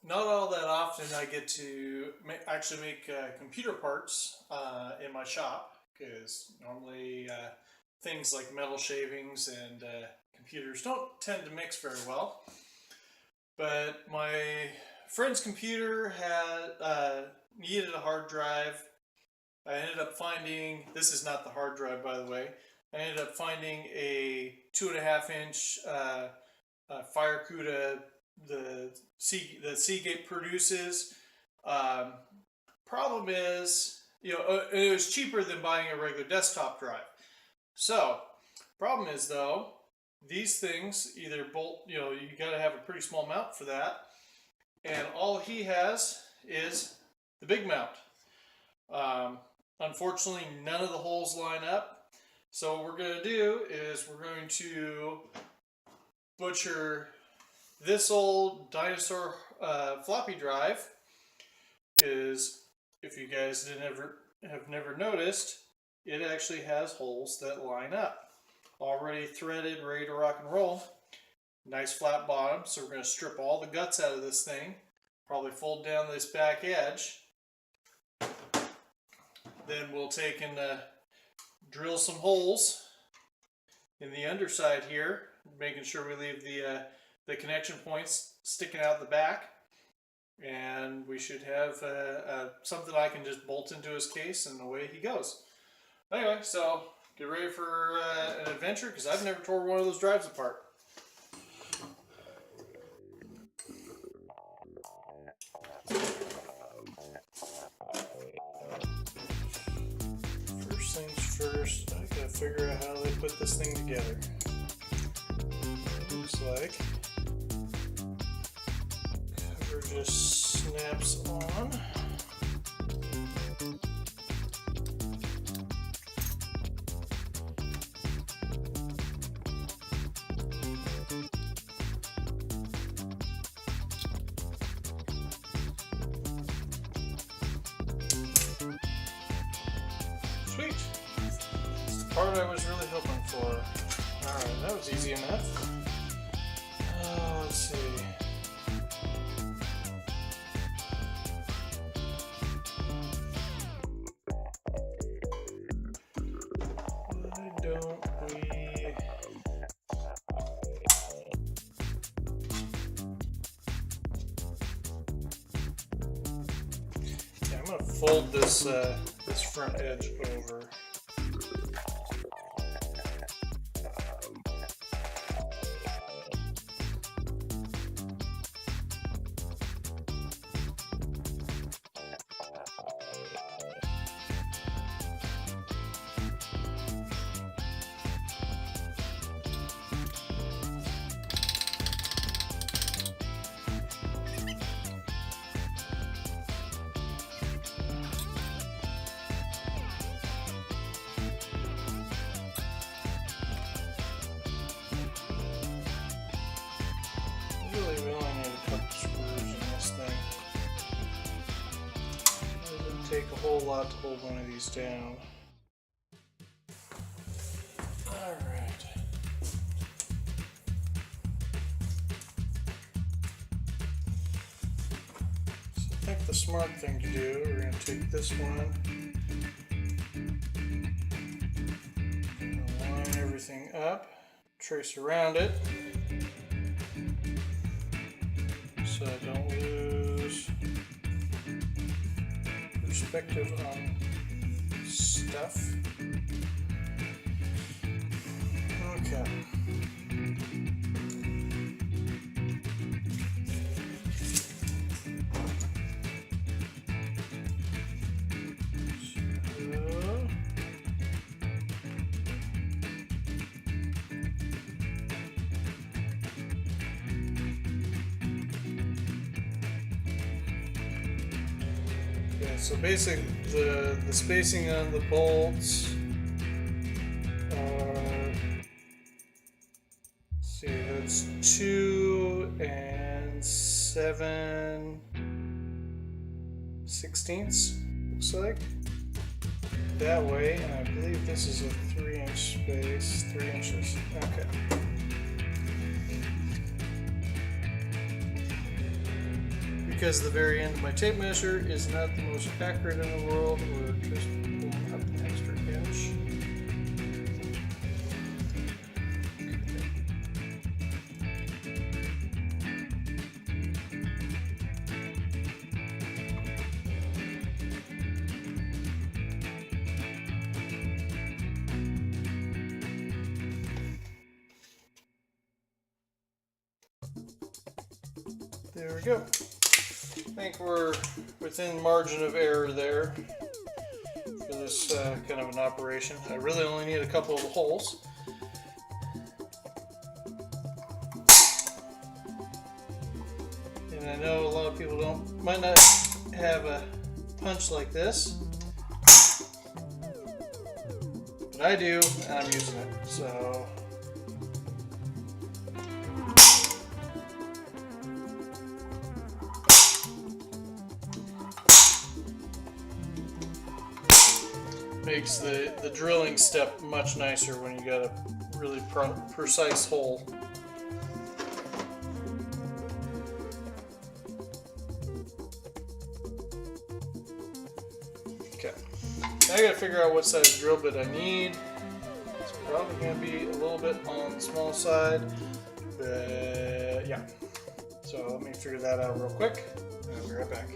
Not all that often I get to actually make computer parts in my shop, because normally things like metal shavings and computers don't tend to mix very well. But my friend's computer had needed a hard drive. I ended up finding, this is not the hard drive, by the way. I ended up finding a 2.5 inch Firecuda the Seagate produces. Um, Problem is, it was cheaper than buying a regular desktop drive. So, problem is though, these things either bolt, you got to have a pretty small mount for that, and all he has is the big mount. Unfortunately, none of the holes line up. So what we're going to do is we're going to butcher this old dinosaur floppy drive, because if you guys have never noticed, it actually has holes that line up. Already threaded, ready to rock and roll. Nice flat bottom, so we're going to strip all the guts out of this thing. Probably fold down this back edge. Then we'll take and drill some holes in the underside here, making sure we leave the connection points sticking out the back, and we should have something I can just bolt into his case, and away he goes. Anyway, so get ready for an adventure, because I've never tore one of those drives apart. First things first, I gotta figure out how they put this thing together. Looks like cover just snaps on. Sweet. It's the part I was really hoping for. Alright, that was easy enough. Let's see. Why don't we... Yeah, I'm going to fold this front edge over. We only need a couple screws in this thing. It doesn't take a whole lot to hold one of these down. Alright. So I think the smart thing to do, we're going to take this one and line everything up, trace around it, so I don't lose perspective on stuff. Okay. So basically, the spacing on the bolts are, let's see, that's 2 7/16, looks like. That way, and I believe this is a 3-inch space, 3 inches. Okay. because the very end of my tape measure is not the most accurate in the world, we're just pulling up an extra inch. There we go. I think we're within margin of error there for this kind of an operation. I really only need a couple of holes. And I know a lot of people might not have a punch like this, but I do, and I'm using it. So makes the drilling step much nicer when you got a really precise hole. Okay, now I gotta figure out what size drill bit I need. It's probably gonna be a little bit on the small side, but yeah. So let me figure that out real quick, and I'll be right back.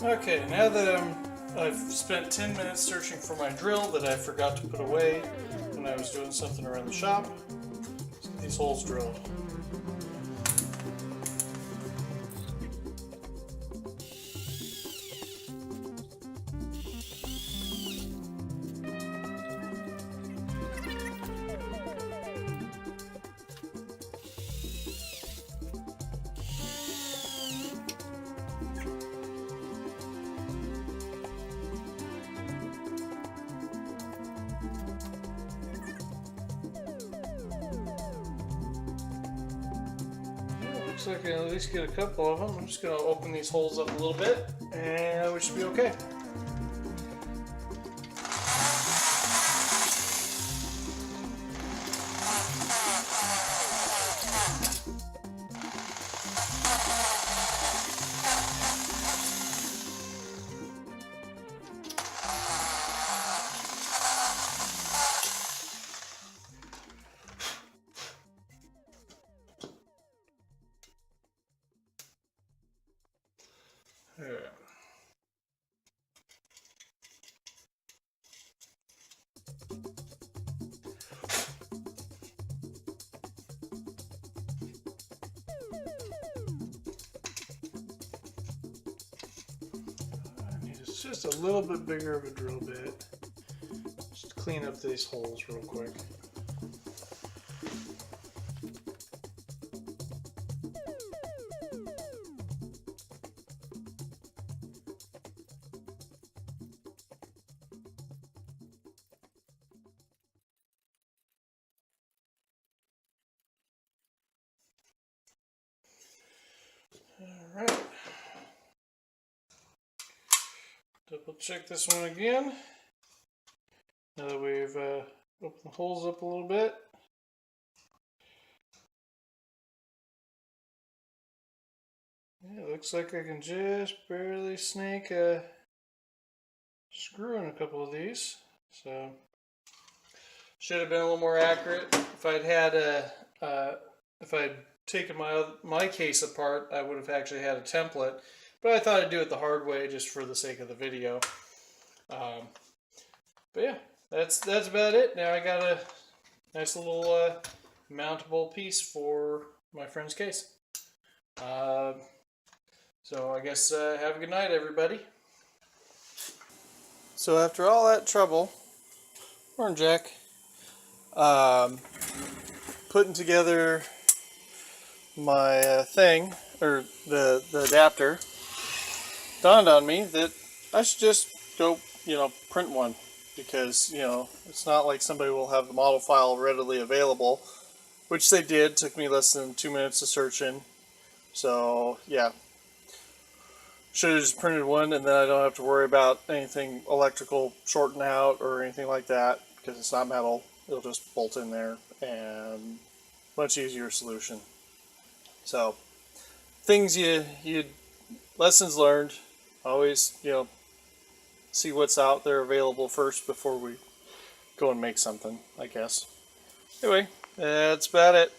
Okay, now that I've spent 10 minutes searching for my drill that I forgot to put away when I was doing something around the shop. Let's get these holes drilled. Looks like I can at least get a couple of them. I'm just going to open these holes up a little bit and we should be okay. Alright. I need just a little bit bigger of a drill bit. Just clean up these holes real quick. Alright, double check this one again. Now that we've opened the holes up a little bit. Yeah, it looks like I can just barely snake a screw in a couple of these. So, should have been a little more accurate. If I'd had if I'd taken my case apart, I would have actually had a template, but I thought I'd do it the hard way just for the sake of the video. But yeah, that's about it. Now I got a nice little mountable piece for my friend's case. So I guess have a good night, everybody. So after all that trouble, morning, Jack, putting together my thing, or the adapter, dawned on me that I should just go, print one, because, it's not like somebody will have the model file readily available, which they did. Took me less than 2 minutes to search in. So, yeah. Should have just printed one, and then I don't have to worry about anything electrical shorting out or anything like that, because it's not metal. It'll just bolt in there, and much easier solution. So, things lessons learned. Always, see what's out there available first before we go and make something, I guess. Anyway, that's about it.